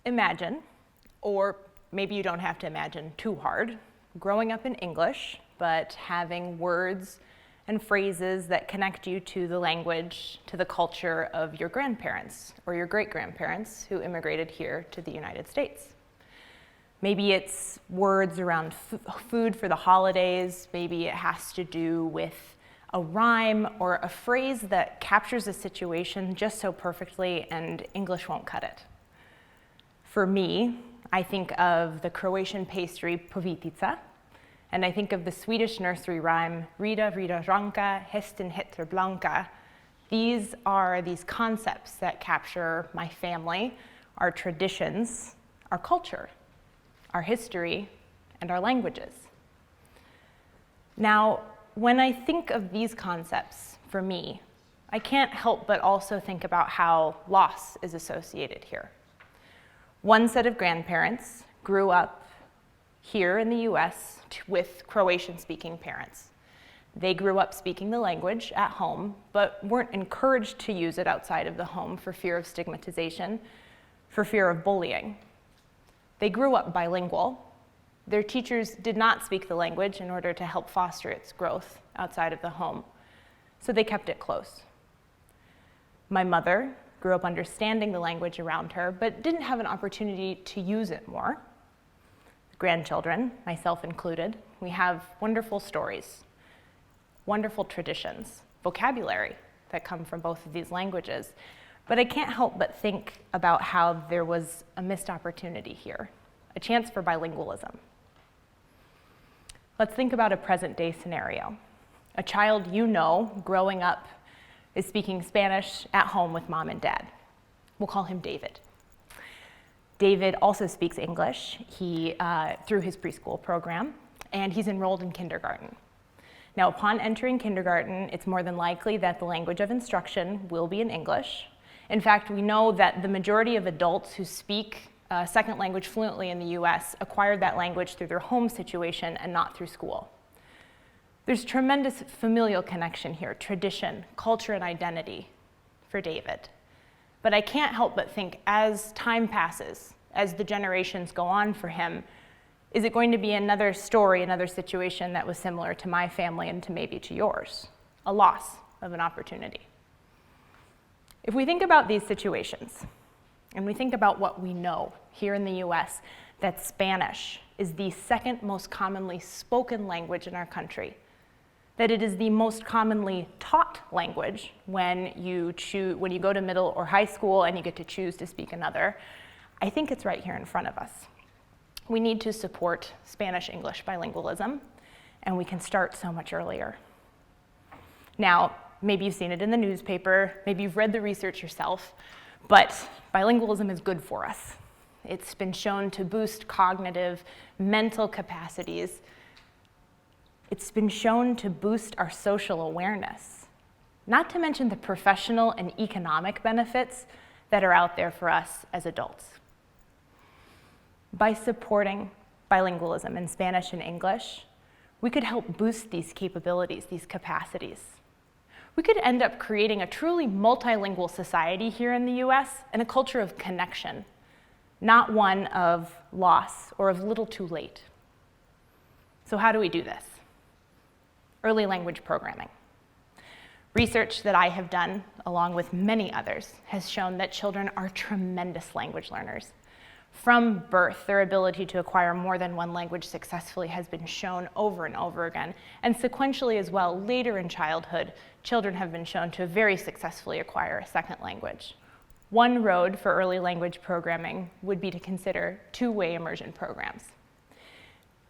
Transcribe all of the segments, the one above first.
imagine, or maybe you don't have to imagine too hard, growing up in English, but having words and phrases that connect you to the language, to the culture of your grandparents or your great-grandparents who immigrated here to the United States. Maybe it's words around food for the holidays. Maybe it has to do with a rhyme or a phrase that captures a situation just so perfectly and English won't cut it. For me, I think of the Croatian pastry povitica, and I think of the Swedish nursery rhyme, Rida, Rida, Ranka, Hästen heter Blanka. These are these concepts that capture my family, our traditions, our culture, our history, and our languages. Now, when I think of these concepts, for me, I can't help but also think about how loss is associated here. One set of grandparents grew up here in the US with Croatian-speaking parents. They grew up speaking the language at home, but weren't encouraged to use it outside of the home for fear of stigmatization, for fear of bullying. They grew up bilingual. Their teachers did not speak the language in order to help foster its growth outside of the home, so they kept it close. My mother grew up understanding the language around her, but didn't have an opportunity to use it more. Grandchildren, myself included, we have wonderful stories, wonderful traditions, vocabulary that come from both of these languages. But I can't help but think about how there was a missed opportunity here, a chance for bilingualism. Let's think about a present-day scenario. A child you know growing up is speaking Spanish at home with mom and dad. We'll call him David. David also speaks English through his preschool program, and he's enrolled in kindergarten. Now, upon entering kindergarten, it's more than likely that the language of instruction will be in English. In fact, we know that the majority of adults who speak a second language fluently in the US acquired that language through their home situation and not through school. There's tremendous familial connection here, tradition, culture, and identity for David. But I can't help but think as time passes, as the generations go on for him, is it going to be another story, another situation that was similar to my family and to maybe to yours? A loss of an opportunity. If we think about these situations, and we think about what we know here in the US, that Spanish is the second most commonly spoken language in our country, that it is the most commonly taught language when you go to middle or high school and you get to choose to speak another, I think it's right here in front of us. We need to support Spanish-English bilingualism, and we can start so much earlier. Now, maybe you've seen it in the newspaper, maybe you've read the research yourself, but bilingualism is good for us. It's been shown to boost cognitive, mental capacities. It's been shown to boost our social awareness, not to mention the professional and economic benefits that are out there for us as adults. By supporting bilingualism in Spanish and English, we could help boost these capabilities, these capacities. We could end up creating a truly multilingual society here in the US and a culture of connection, not one of loss or of little too late. So how do we do this? Early language programming. Research that I have done, along with many others, has shown that children are tremendous language learners. From birth, their ability to acquire more than one language successfully has been shown over and over again. And sequentially as well, later in childhood, children have been shown to very successfully acquire a second language. One road for early language programming would be to consider two-way immersion programs.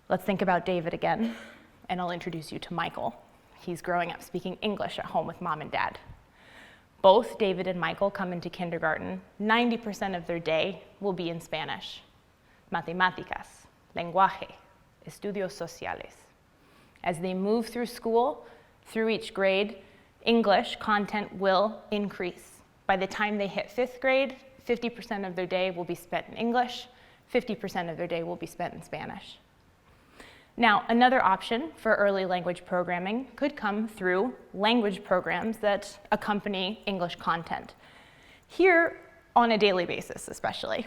Let's think about David again, and I'll introduce you to Michael. He's growing up speaking English at home with mom and dad. Both David and Michael come into kindergarten. 90% of their day will be in Spanish. Matemáticas, lenguaje, estudios sociales. As they move through school, through each grade, English content will increase. By the time they hit 5th grade, 50% of their day will be spent in English, 50% of their day will be spent in Spanish. Now, another option for early language programming could come through language programs that accompany English content. Here, on a daily basis especially,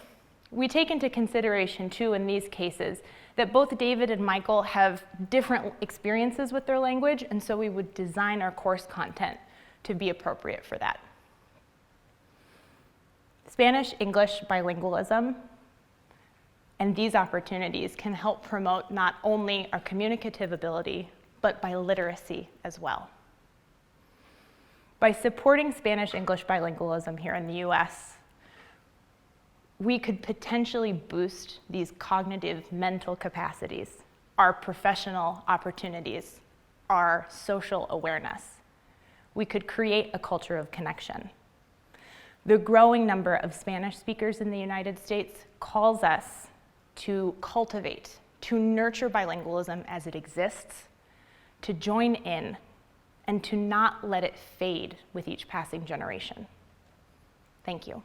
We take into consideration, too, in these cases, that both David and Michael have different experiences with their language, and so we would design our course content to be appropriate for that. Spanish-English bilingualism and these opportunities can help promote not only our communicative ability, but biliteracy as well. By supporting Spanish-English bilingualism here in the US, we could potentially boost these cognitive mental capacities, our professional opportunities, our social awareness. We could create a culture of connection. The growing number of Spanish speakers in the United States calls us to cultivate, to nurture bilingualism as it exists, to join in, and to not let it fade with each passing generation. Thank you.